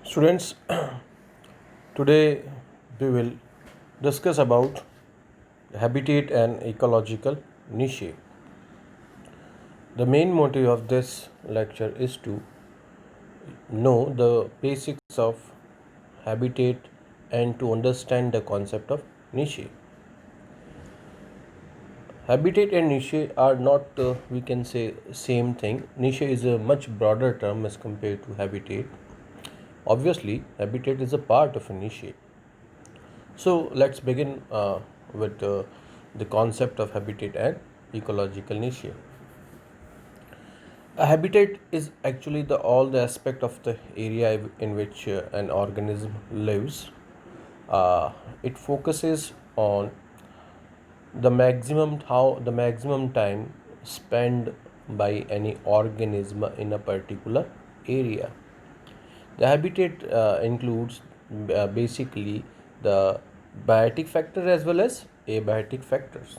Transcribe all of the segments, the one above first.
Students, today we will discuss about habitat and ecological niche. The main motive of this lecture is to know the basics of habitat and to understand the concept of niche. Habitat and niche are not, we can say, same thing. Niche is a much broader term as compared to habitat. Obviously, habitat is a part of a niche. So let's begin with the concept of habitat and ecological niche. A habitat is actually the all the aspect of the area in which an organism lives. It focuses on the maximum time spent by any organism in a particular area. The habitat includes basically the biotic factor as well as abiotic factors.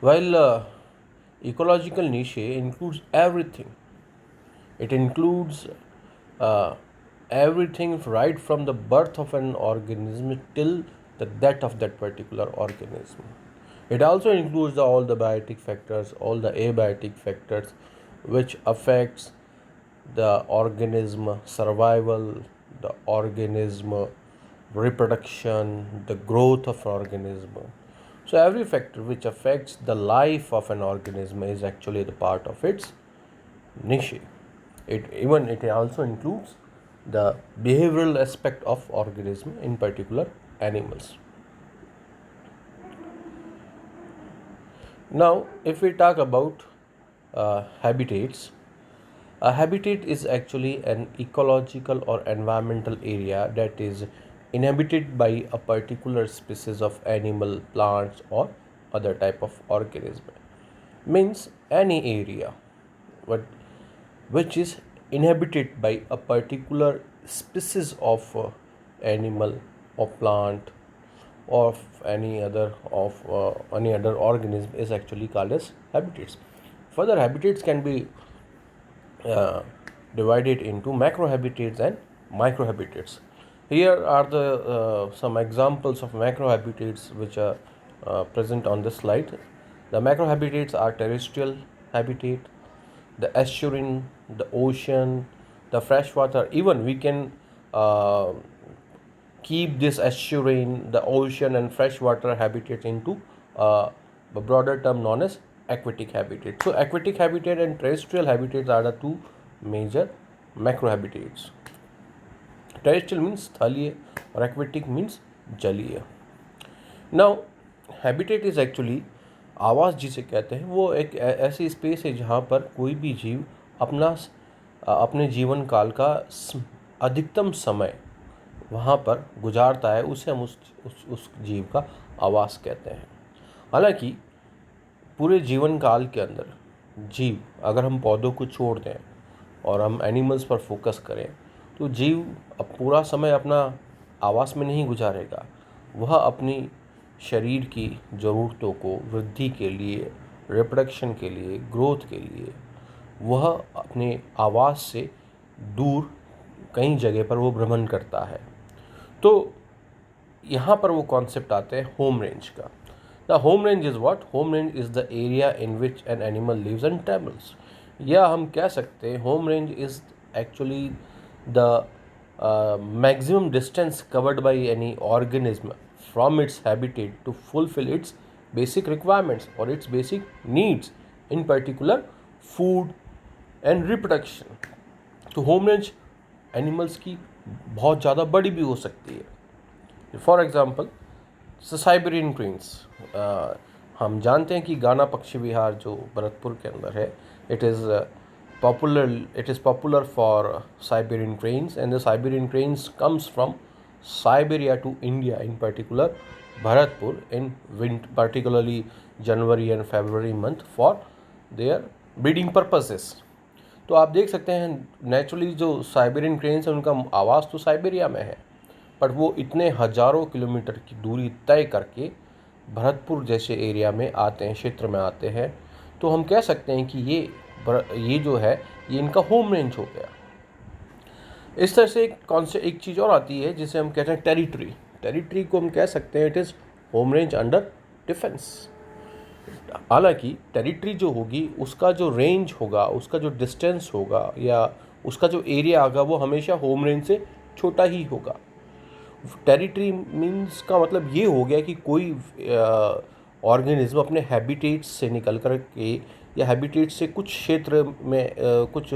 While ecological niche includes everything, it includes uh, everything right from the birth of an organism till the death of that particular organism. It also includes all the biotic factors, all the abiotic factors, which affects the organism survival, the organism reproduction, the growth of organism. So every factor which affects the life of an organism is actually the part of its niche. It also includes the behavioral aspect of organism, in particular animals. Now, if we talk about habitats, a habitat is actually an ecological or environmental area that is inhabited by a particular species of animal, plants, or other type of organism. Means any area what which is inhabited by a particular species of animal or plant or any other organism is actually called as habitats. Further, habitats can be uh, divided into macro habitats and micro habitats. Here are the some examples of macro habitats which are present on this slide. The macro habitats are terrestrial habitat, the estuarine, the ocean, the freshwater. Even we can uh, keep this estuarine, the ocean, and freshwater habitat into a broader term known as aquatic habitat. So, aquatic habitat and terrestrial habitats are the two major macro habitats. Terrestrial means स्थलीय और aquatic means जलीय. Now, habitat is actually आवास जिसे कहते हैं, वो एक ऐसी स्पेस है जहाँ पर कोई भी जीव अपने जीवन काल का अधिकतम समय वहाँ पर गुजारता है. उसे हम उस जीव का आवास कहते हैं. हालांकि पूरे जीवन काल के अंदर जीव, अगर हम पौधों को छोड़ दें और हम एनिमल्स पर फोकस करें, तो जीव अब पूरा समय अपना आवास में नहीं गुजारेगा. वह अपनी शरीर की ज़रूरतों को वृद्धि के लिए, रिप्रोडक्शन के लिए, ग्रोथ के लिए वह अपने आवास से दूर कई जगह पर वो भ्रमण करता है. तो यहाँ पर वो कॉन्सेप्ट आते हैं होम रेंज का. The home range is what? Home range is the area in which an animal lives and travels. या हम कह सकते हैं home range is actually the maximum distance covered by any organism from its habitat to fulfill its basic requirements or its basic needs, in particular food and reproduction. तो home range animals की बहुत ज़्यादा बड़ी भी हो सकती है. For example Siberian cranes. हम जानते हैं कि गाना पक्षी विहार जो भरतपुर के अंदर है, it is popular for Siberian cranes, and the Siberian cranes comes from Siberia to India, in particular Bharatpur, in particularly January and February month for their breeding purposes. तो आप देख सकते हैं नेचुरली जो साइबेरियन क्रेन्स हैं उनका आवास तो साइबेरिया में है, बट वो इतने हज़ारों किलोमीटर की दूरी तय करके भरतपुर जैसे एरिया में आते हैं, क्षेत्र में आते हैं. तो हम कह सकते हैं कि ये जो है ये इनका होम रेंज हो गया. इस तरह से एक चीज़ और आती है जिसे हम कहते हैं टेरिटरी। टेरिटरी को हम कह सकते हैं it is home range under defence. हालांकि टेरिटरी जो होगी उसका जो रेंज होगा, उसका जो डिस्टेंस होगा या उसका जो एरिया होगा वो हमेशा होम रेंज से छोटा ही होगा। टेरिटरी मीन्स का मतलब ये हो गया कि कोई ऑर्गेनिज्म अपने हैबिटेट से निकल कर के या हैबिटेट से कुछ क्षेत्र में कुछ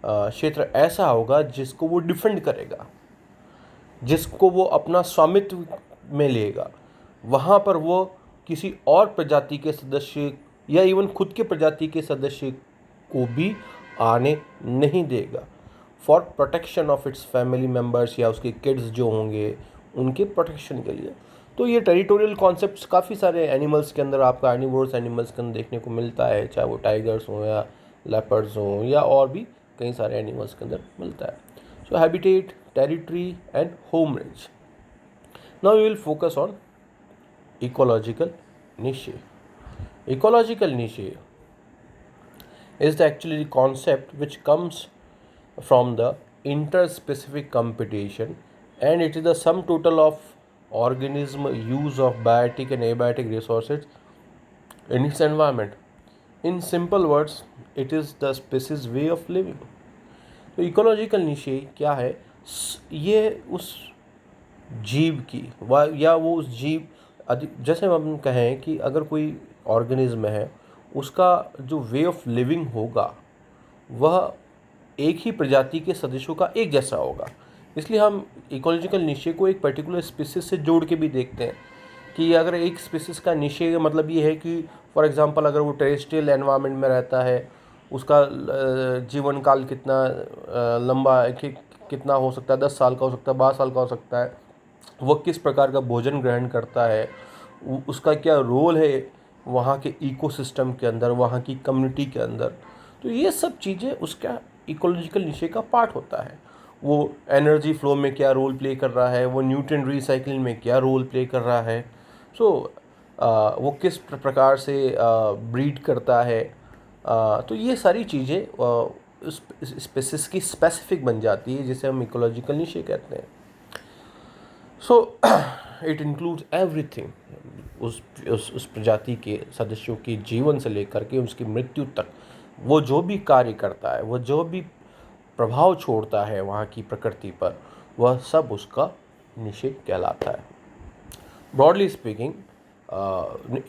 क्षेत्र ऐसा होगा जिसको वो डिफेंड करेगा, जिसको वो अपना स्वामित्व में लेगा। वहाँ पर वो किसी और प्रजाति के सदस्य या इवन खुद के प्रजाति के सदस्य को भी आने नहीं देगा, for protection of its family members या उसके किड्स जो होंगे उनके प्रोटेक्शन के लिए। तो ये टेरिटोरियल कॉन्सेप्ट्स काफ़ी सारे एनिमल्स के अंदर, आपका कार्निवोरस एनिमल्स के अंदर देखने को मिलता है, चाहे वो टाइगर्स हों या लेपर्ड्स हों या और भी कई सारे एनिमल्स के अंदर मिलता है। So habitat, territory and home range. Now we will focus on ecological niche. Ecological niche is actually the concept which comes from the interspecific competition, and it is the sum total of organism use of biotic and abiotic resources in its environment. In simple words, it is the species way of living. तो ecological निशे क्या है? ये उस जीव की या वो उस जीव, जैसे हम कहें कि अगर कोई ऑर्गेनिज्म है उसका जो वे ऑफ लिविंग होगा वह एक ही प्रजाति के सदस्यों का एक जैसा होगा। इसलिए हम इकोलॉजिकल निशे को एक पर्टिकुलर स्पीसीज से जोड़ के भी देखते हैं कि अगर एक स्पीसीज का निशे का मतलब ये है कि फॉर एग्जांपल अगर वो टेरेस्ट्रियल एनवायरनमेंट में रहता है, उसका जीवन काल कितना लंबा कितना हो सकता है, 10 साल का हो सकता है, 12 साल का हो सकता है, वो किस प्रकार का भोजन ग्रहण करता है, उसका क्या रोल है वहाँ के इकोसिस्टम के अंदर, वहाँ की कम्युनिटी के अंदर। तो ये सब चीज़ें उसका इकोलॉजिकल निशे का पार्ट होता है। वो एनर्जी फ्लो में क्या रोल प्ले कर रहा है, वो न्यूट्रिएंट रिसाइकलिंग में क्या रोल प्ले कर रहा है, सो वो किस प्रकार से ब्रीड करता है। तो ये सारी चीज़ें स्पेसिस की स्पेसिफिक बन जाती है, जिसे हम इकोलॉजिकल निशे कहते हैं। सो इट इंक्लूड्स एवरीथिंग, उस प्रजाति के सदस्यों के जीवन से लेकर के उसकी मृत्यु तक वो जो भी कार्य करता है, वो जो भी प्रभाव छोड़ता है वहाँ की प्रकृति पर, वह सब उसका निशे कहलाता है। Broadly speaking,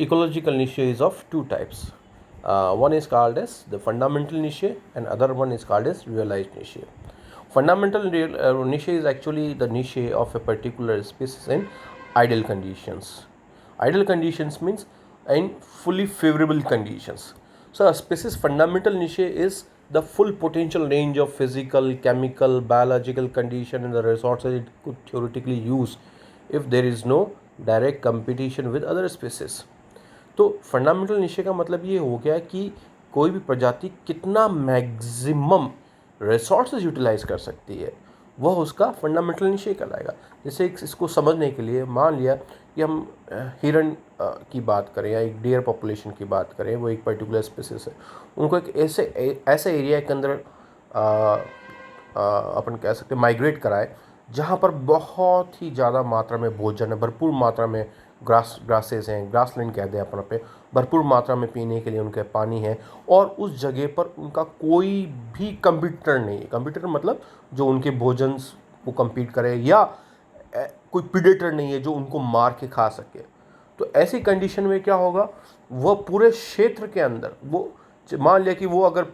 ecological niche is of two types. One is called as the fundamental niche and other one is called as realized niche. Fundamental niche is actually the niche of a particular species in ideal conditions. Ideal conditions means in fully favorable conditions. So a species fundamental niche is the full potential range of physical, chemical, biological condition and the resources it could theoretically use if there is no direct competition with other species. तो fundamental निशे का मतलब ये हो गया कि कोई भी प्रजाति कितना मैक्सिमम रिसोर्सेज यूटिलाइज कर सकती है, वह उसका फंडामेंटल निशे कहलाएगा। जैसे इसको समझने के लिए मान लिया कि हम हिरन की बात करें या एक डियर पॉपुलेशन की बात करें, वो एक पर्टिकुलर स्पीसीज है, उनको एक ऐसे एरिया के अंदर अपन कह सकते हैं माइग्रेट कराए जहाँ पर बहुत ही ज़्यादा मात्रा में भोजन है, भरपूर मात्रा में ग्रासेस हैं, ग्रासलैंड कहते हैं अपन पे, भरपूर मात्रा में पीने के लिए उनके पानी है, और उस जगह पर उनका कोई भी कंपीटर नहीं है। कंपीटर मतलब जो उनके भोजन को compete करे, या कोई प्रीडेटर नहीं है जो उनको मार के खा सके। तो ऐसी कंडीशन में क्या होगा, वह पूरे क्षेत्र के अंदर, वो मान लिया कि वो अगर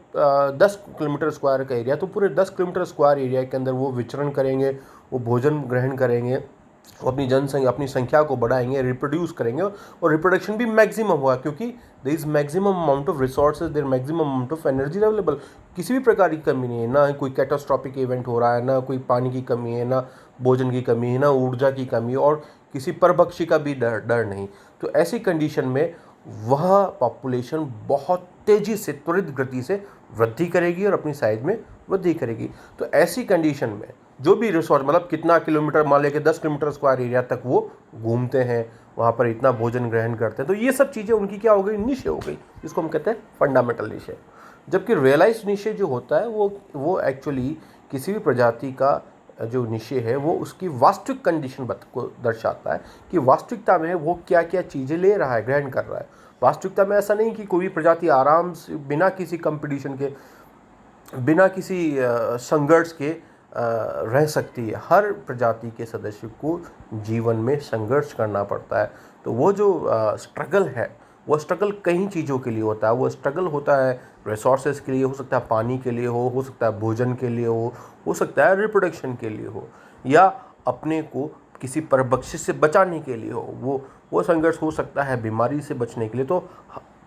10 किलोमीटर स्क्वायर का एरिया, तो पूरे 10 किलोमीटर स्क्वायर एरिया के अंदर वो विचरण करेंगे, वो भोजन ग्रहण करेंगे, वो अपनी जनसंख्या, अपनी संख्या को बढ़ाएंगे, रिप्रोड्यूस करेंगे, और रिप्रोडक्शन भी मैक्सिमम होगा क्योंकि there is maximum amount of resources, there maximum amount of energy available. किसी भी प्रकार की कमी नहीं है, ना कोई कैटास्ट्रॉफिक इवेंट हो रहा है, ना कोई पानी की कमी है, ना भोजन की कमी है, ना ऊर्जा की कमी, और किसी परभक्षी का भी डर नहीं। तो ऐसी कंडीशन में वह पॉपुलेशन बहुत तेज़ी से, त्वरित गति से वृद्धि करेगी और अपनी साइज में वृद्धि करेगी। तो ऐसी कंडीशन में जो भी रिसोर्स, मतलब कितना किलोमीटर, मान लेके 10 किलोमीटर स्क्वायर एरिया तक वो घूमते हैं, वहाँ पर इतना भोजन ग्रहण करते हैं, तो ये सब चीज़ें उनकी क्या हो गई, निशे हो गई, इसको हम कहते हैं फंडामेंटल निशे। जबकि रियलाइज्ड निशे जो होता है वो एक्चुअली किसी भी प्रजाति का जो निशे है वो उसकी वास्तविक कंडीशन को दर्शाता है कि वास्तविकता में वो क्या क्या चीज़ें ले रहा है, ग्रहण कर रहा है। वास्तविकता में ऐसा नहीं कि कोई प्रजाति आराम से बिना किसी कंपटीशन के, बिना किसी संघर्ष के रह सकती है। हर प्रजाति के सदस्य को जीवन में संघर्ष करना पड़ता है। तो वो जो स्ट्रगल है, वो स्ट्रगल कई चीज़ों के लिए होता है। वो स्ट्रगल होता है रिसोर्सेज के लिए, हो सकता है पानी के लिए हो सकता है भोजन के लिए हो सकता है रिप्रोडक्शन के लिए हो, या अपने को किसी परबख्शिश से बचाने के लिए हो। वो संघर्ष हो सकता है बीमारी से बचने के लिए। तो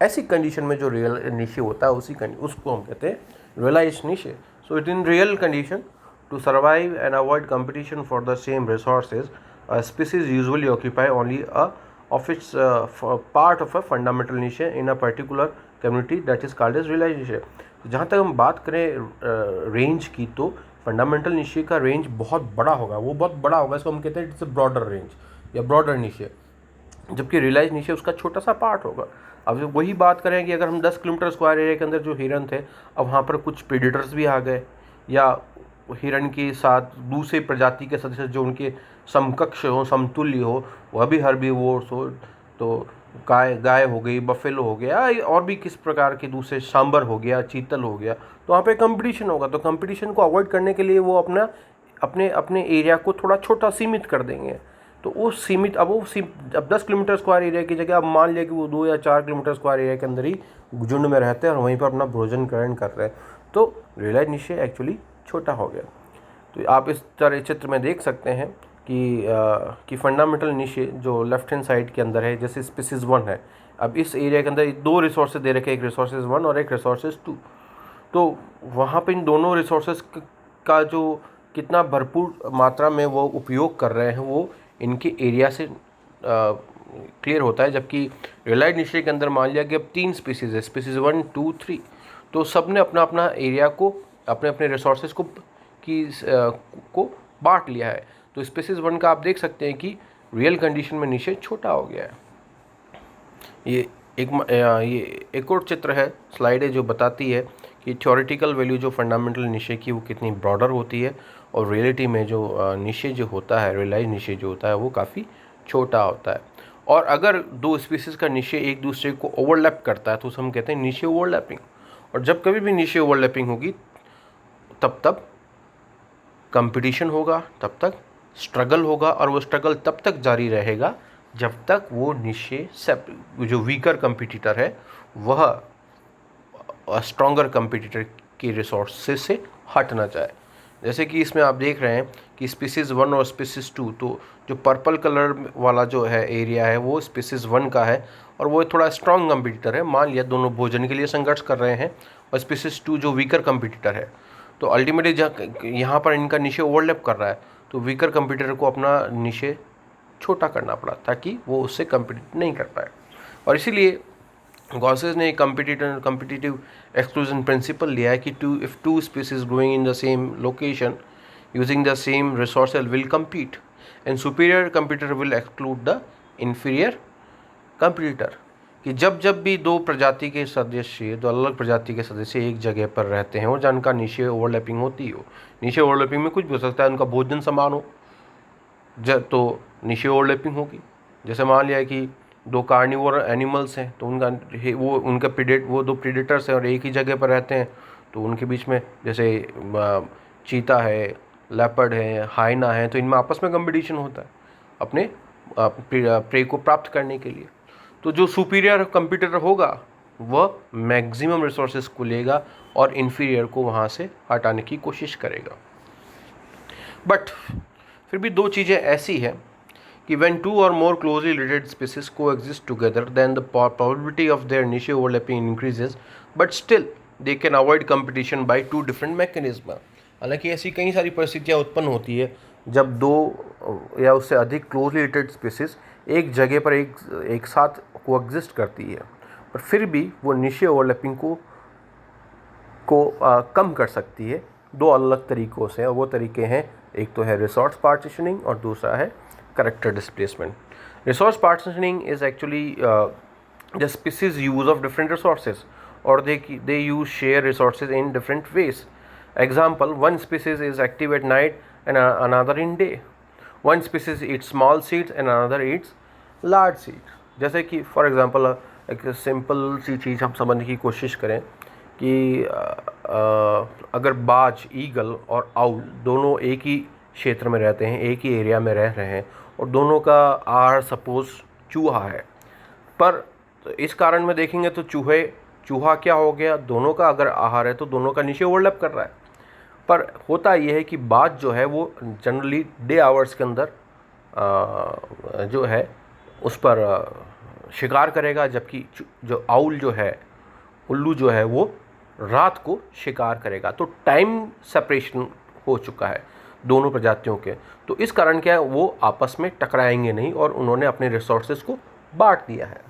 ऐसी कंडीशन में जो रियल निशे होता है उसको हम कहते हैं realised niche. So it in real condition to survive and avoid competition for the same resources, a species usually occupy only a of its part of a fundamental niche in a particular community that is called as realized niche. जहाँ तक हम बात करें range की, तो fundamental निशे का range बहुत बड़ा होगा, वो बहुत बड़ा होगा। इसको हम कहते हैं इट्स अ ब्रॉडर रेंज या ब्रॉडर निशे, जबकि रियलाइज निशे उसका छोटा सा पार्ट होगा। अब वही बात करें कि अगर हम 10 किलोमीटर स्क्वायर एरिया के अंदर जो हिरन थे, अब वहाँ पर कुछ प्रेडेटर्स भी आ गए, या हिरन के साथ दूसरे प्रजाति के सदस्य जो उनके समकक्ष हो, समतुल्य हो, वह भी हर्बीवोर्स हो, तो गाय हो गई, बफेलो हो गया, और भी किस प्रकार के दूसरे, सांबर हो गया, चीतल हो गया, तो वहाँ पे कंपटीशन होगा। तो कंपटीशन को अवॉइड करने के लिए वो अपने एरिया को थोड़ा छोटा सीमित कर देंगे। तो वो सीमित अब 10 किलोमीटर स्क्वायर एरिया की जगह अब मान लिया कि वो 2 या 4 किलोमीटर स्क्वायर एरिया के अंदर ही झुंड में रहते हैं और वहीं पर अपना भोजन ग्रहण कर रहे हैं। तो रियलाइज्ड निशे एक्चुअली छोटा हो गया। तो आप इस तरह चित्र में देख सकते हैं कि फंडामेंटल निशे जो लेफ्ट हैंड साइड के अंदर है, जैसे स्पीसीज 1 है। अब इस एरिया के अंदर 2 रिसोर्सेज दे रखे हैं, एक रिसोर्सेज 1 और एक रिसोर्सेज 2। तो वहाँ पे इन दोनों रिसोर्सेज का जो कितना भरपूर मात्रा में वो उपयोग कर रहे हैं वो इनके एरिया से क्लियर होता है। जबकि रियलाइज्ड निशे के अंदर मान लिया कि अब 3 स्पीसीज है, स्पीसीज 1, 2, 3, तो सब ने अपना अपना एरिया को, अपने अपने रिसोर्सेज को बांट लिया है। तो स्पीसीज 1 का आप देख सकते हैं कि रियल कंडीशन में निशे छोटा हो गया है। ये एक और चित्र है, स्लाइड है, जो बताती है कि थ्योरेटिकल वैल्यू जो फंडामेंटल निशे की वो कितनी ब्रॉडर होती है, और रियलिटी में जो निशे जो होता है, रियलाइज निशे जो होता है वो काफ़ी छोटा होता है। और अगर 2 स्पीसीज का निशे एक दूसरे को ओवरलैप करता है तो उसे हम कहते हैं निशे ओवरलैपिंग। और जब कभी भी निशे ओवरलैपिंग होगी तब कंपटीशन होगा, तब तक स्ट्रगल होगा, और वो स्ट्रगल तब तक जारी रहेगा जब तक वो निशे जो वीकर कंपटीटर है वह स्ट्रॉन्गर कंपटीटर की रिसोर्सेज से हट ना जाए। जैसे कि इसमें आप देख रहे हैं कि स्पीसीज़ 1 और स्पीसीज़ 2, तो जो पर्पल कलर वाला जो है एरिया है वो स्पीसीज़ 1 का है और वो थोड़ा स्ट्रॉन्ग कंपटीटर है। मान लिया दोनों भोजन के लिए संघर्ष कर रहे हैं, और स्पीसीज़ 2 जो वीकर कंपटीटर है, तो अल्टीमेटली यहाँ पर इनका निशे ओवरलैप कर रहा है, तो वीकर कंपटीटर को अपना निशे छोटा करना पड़ा ताकि वो उससे कम्पीट नहीं कर पाए। और इसीलिए गॉसेस ने कम्पिटिटिव एक्सक्लूजन प्रिंसिपल लिया है कि if two species growing in the same location using the same resources will compete and superior competitor will exclude the inferior competitor। कि जब भी 2 प्रजाति के सदस्य, 2 अलग प्रजाति के सदस्य एक जगह पर रहते हैं और जिनका निशे ओवरलैपिंग होती हो, निशे ओवरलैपिंग में कुछ भी हो सकता है, उनका भोजन समान हो तो निशे ओवरलैपिंग होगी। जैसे मान लिया कि 2 कार्निवोर एनिमल्स हैं, तो वो 2 प्रीडेटर्स हैं और एक ही जगह पर रहते हैं, तो उनके बीच में जैसे चीता है, लेपर्ड है, हाइना है, तो इनमें आपस में कंपटीशन होता है अपने प्रे को प्राप्त करने के लिए। तो जो सुपीरियर कंपटीटर होगा वह मैक्सिमम रिसोर्सेज को लेगा और इन्फीरियर को वहाँ से हटाने की कोशिश करेगा। बट फिर भी 2 चीज़ें ऐसी हैं कि when 2 or more closely related species coexist together, then the probability of their niche overlapping increases, but still they can avoid competition by 2 different mechanisms। हालांकि ऐसी कई सारी परिस्थितियाँ उत्पन्न होती है जब 2 या उससे अधिक क्लोजली रिलेटेड स्पीसीज एक जगह पर एक साथ कोएग्जिस्ट करती है, पर फिर भी वो निशे ओवरलैपिंग को कम कर सकती है 2 अलग तरीक़ों से। और वो तरीके हैं, एक तो है रिसोर्स पार्टीशनिंग और दूसरा है character displacement. Resource partitioning is actually the species use of different resources or they use share resources in different ways. Example, one species is active at night and another in day. One species eats small seeds and another eats large seeds. जैसे कि for example एक simple सी चीज़ हम समझने की कोशिश करें कि अगर बाज, ईगल और आउल दोनों एक ही क्षेत्र में रहते हैं, एक ही एरिया में रह रहे हैं और दोनों का आहार सपोज चूहा है, पर इस कारण में देखेंगे तो चूहा क्या हो गया, दोनों का अगर आहार है तो दोनों का नीचे ओवरलैप कर रहा है। पर होता यह है कि बाज जो है वो जनरली डे आवर्स के अंदर जो है उस पर शिकार करेगा, जबकि जो आउल जो है, उल्लू जो है, वो रात को शिकार करेगा। तो टाइम सेपरेशन हो चुका है दोनों प्रजातियों के, तो इस कारण क्या है वो आपस में टकराएंगे नहीं और उन्होंने अपने रिसोर्सेज को बांट दिया है।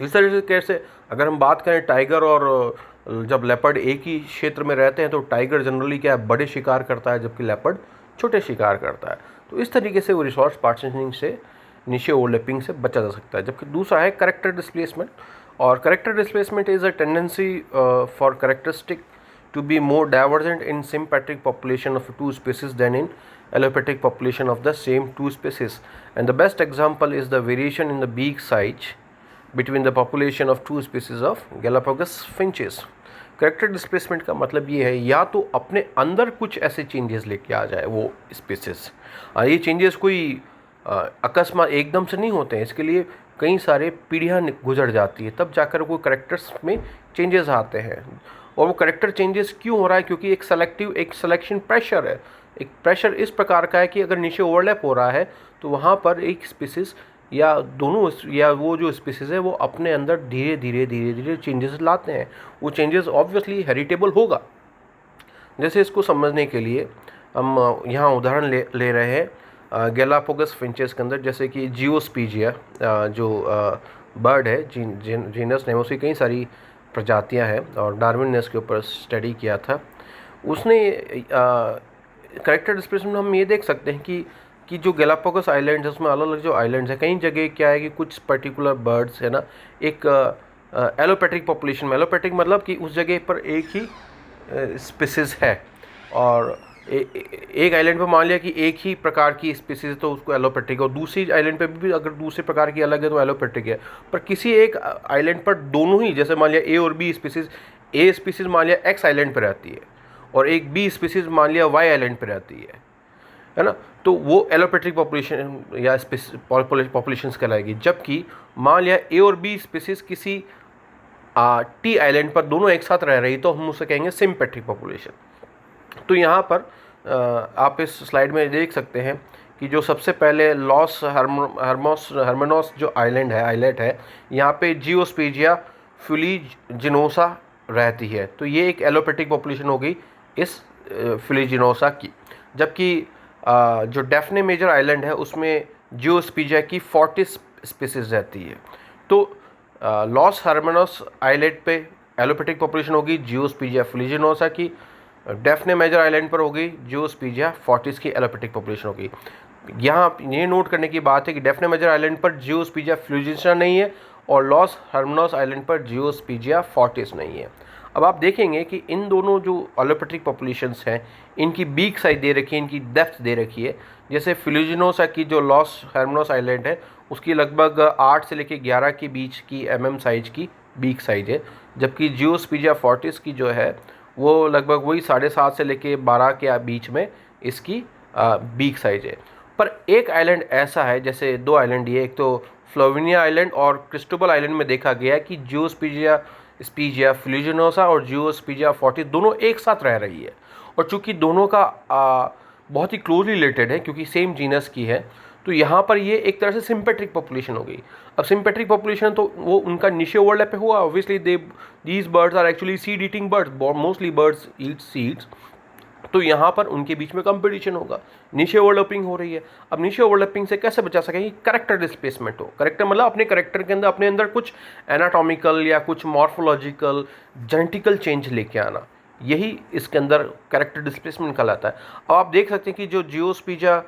इस तरीके से अगर हम बात करें टाइगर और जब लेपर्ड एक ही क्षेत्र में रहते हैं तो टाइगर जनरली क्या है बड़े शिकार करता है, जबकि लेपर्ड छोटे शिकार करता है। तो इस तरीके से वो रिसोर्स पार्टीशनिंग से, नीचे ओवरलैपिंग से बचा जा सकता है। जबकि दूसरा है कैरेक्टर डिस्प्लेसमेंट, और character displacement is a tendency for characteristic to be more divergent in sympatric population of two species than in allopatric population of the same two species. And the best example is the variation in the beak size between the population of two species of Galapagos finches. Character displacement का मतलब ये है या तो अपने अंदर कुछ ऐसे चेंजेस लेके आ जाए वो स्पीसीज, ये चेंजेस कोई अकस्मात एकदम से नहीं होते हैं, इसके लिए कई सारे पीढ़ियाँ गुजर जाती है, तब जाकर वो कैरेक्टर्स में चेंजेस आते हैं। और वो करेक्टर चेंजेस क्यों हो रहा है, क्योंकि एक सिलेक्शन प्रेशर है। एक प्रेशर इस प्रकार का है कि अगर नीचे ओवरलैप हो रहा है तो वहाँ पर एक स्पीसीज या दोनों या वो जो स्पीसीज है वो अपने अंदर धीरे धीरे चेंजेस लाते हैं। वो चेंजेस ऑब्वियसली हेरिटेबल होगा। जैसे इसको समझने के लिए हम यहाँ उदाहरण ले रहे हैं गैलापागोस फिंचेस के अंदर, जैसे कि जियोस्पीजिया जो बर्ड है, जीनस नेम, उसकी कई सारी प्रजातियां हैं और डार्विन ने इसके ऊपर स्टडी किया था। उसने कैरेक्टर डिस्प्लेसमेंट में हम ये देख सकते हैं कि जो गैलापागोस आइलैंड्स है उसमें अलग अलग जो आइलैंड्स हैं, कई जगह क्या है कि कुछ पर्टिकुलर बर्ड्स है ना, एक एलोपैट्रिक पॉपुलेशन में, एलोपैट्रिक मतलब कि उस जगह पर एक ही स्पीसीज है और एक आइलैंड पर मान लिया कि एक ही प्रकार की स्पीसीज है तो उसको एलोपैट्रिक, और दूसरी आइलैंड पे भी अगर दूसरे प्रकार की अलग है तो एलोपैट्रिक है। पर किसी एक आइलैंड पर दोनों ही, जैसे मान लिया ए और बी स्पीसीज, ए स्पीसीज मान लिया एक्स आइलैंड पर रहती है और एक बी स्पीसीज मान लिया वाई आइलैंड पर रहती है ना, तो वो एलोपैट्रिक पॉपुलेशन या पॉपुलेशंस कहलाएगी। जबकि मान लिया ए और बी स्पीसीज किसी टी आइलैंड पर दोनों एक साथ रह रही तो हम उसे कहेंगे सिम्पैट्रिक पॉपुलेशन। तो यहाँ पर आप इस स्लाइड में देख सकते हैं कि जो सबसे पहले लॉस हर्मोनोस जो आइलैट है, यहाँ पे जियोस्पीजिया फिलीजिनोसा रहती है, तो ये एक एलोपैट्रिक पॉपुलेशन हो गई इस फिलीजिनोसा की। जबकि जो डेफने मेजर आइलैंड है उसमें जियोस्पीजिया की 40 स्पीसीज रहती है। तो लॉस हर्मोनोस आइलैंड पे एलोपैट्रिक पॉपुलेशन होगी जियोस्पीजिया फिलीजिनोसा की, डेफने मेजर आइलैंड पर होगी जियोस्पीजिया 40 की एलोपैट्रिक पॉपुलेशन होगी। यहाँ ये नोट करने की बात है कि डेफने मेजर आइलैंड पर जियोस्पीजिया फिलीजिनोसा नहीं है और लॉस हर्मोनोस आइलैंड पर जियोस्पीजिया 40 नहीं है। अब आप देखेंगे कि इन दोनों जो एलोपैट्रिक पॉपुलेशंस हैं इनकी बीक साइज दे रखी है, इनकी डेप्थ दे रखी है। जैसे फिलीजिनोसा की जो लॉस हर्मोनोस आइलैंड है उसकी लगभग 8 से लेकर 11 के बीच की साइज की बीक साइज है, जबकि जियोस्पीजिया 40 की जो है वो लगभग वही 7.5 से लेके 12 के बीच में इसकी बीक साइज है। पर एक आइलैंड ऐसा है, जैसे दो आइलैंड ये, एक तो फ्लोवेनिया आइलैंड और क्रिस्टोबल आइलैंड में देखा गया है कि जियोस्पीजिया फिलीजिनोसा और जियोस्पीजिया 40 दोनों एक साथ रह रही है। और चूंकि दोनों का बहुत ही क्लोजली रिलेटेड है क्योंकि सेम जीनस की है, तो यहाँ पर ये एक तरह से सिम्पेट्रिक पॉपुलेशन हो गई। अब सिम्पेट्रिक पॉपुलेशन तो वो उनका नीचे ओवरलैप पे हुआ, obviously these birds are actually seed eating birds, mostly birds eat seeds, तो यहाँ पर उनके बीच में कंपटीशन होगा, नीचे ओवरलैपिंग हो रही है। अब नीचे ओवरलैपिंग से कैसे बचा सकेंगे? करेक्टर डिस्प्लेसमेंट हो। करेक्टर मतलब अपने करेक्टर के अंदर अपने अंदर कुछ एनाटॉमिकल या कुछ मॉर्फोलॉजिकल जेनेटिकल चेंज लेके आना, यही इसके अंदर करेक्टर डिस्प्लेसमेंट कहलाता है। अब आप देख सकते हैं कि जो जियोस्पीजिया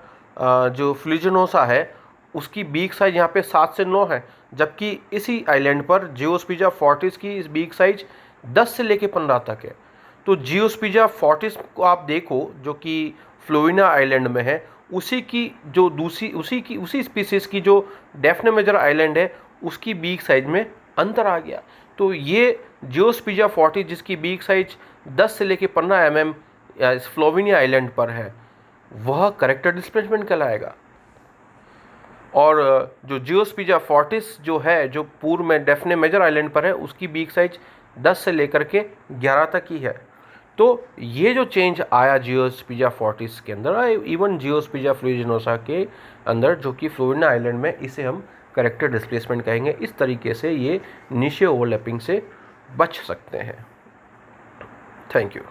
जो फिलीजिनोसा है उसकी बीक साइज यहाँ पे 7 से 9 है, जबकि इसी आइलैंड पर जियोस्पीजिया 40 की इस बीक साइज 10 से लेके 15 तक है। तो जियोस्पिजा फोर्टिस को आप देखो जो कि फ्लोरिना आइलैंड में है, उसी की जो उसी स्पीसीज की जो डेफने मेजर आइलैंड है उसकी बीक साइज में अंतर आ गया। तो ये जियोस्पिजा फोर्टिस जिसकी बीक साइज 10 से लेके 15 mm फ्लोरिना आइलैंड पर है, वह करेक्टर डिस्प्लेसमेंट कहलाएगा। और जो जियोस्पिजा फोर्टिस जो है, जो पूर्व में डेफने मेजर आइलैंड पर है, उसकी बीक साइज 10 से लेकर के 11 तक ही है। तो ये जो चेंज आया जियोस्पिजा फोर्टिस के अंदर, इवन जियोस्पिजा फ्यूजिनोसा के अंदर जो कि फ्लोरिना आइलैंड में, इसे हम करेक्टर डिस्प्लेसमेंट कहेंगे। इस तरीके से ये निशे ओवरलैपिंग से बच सकते हैं। Thank you.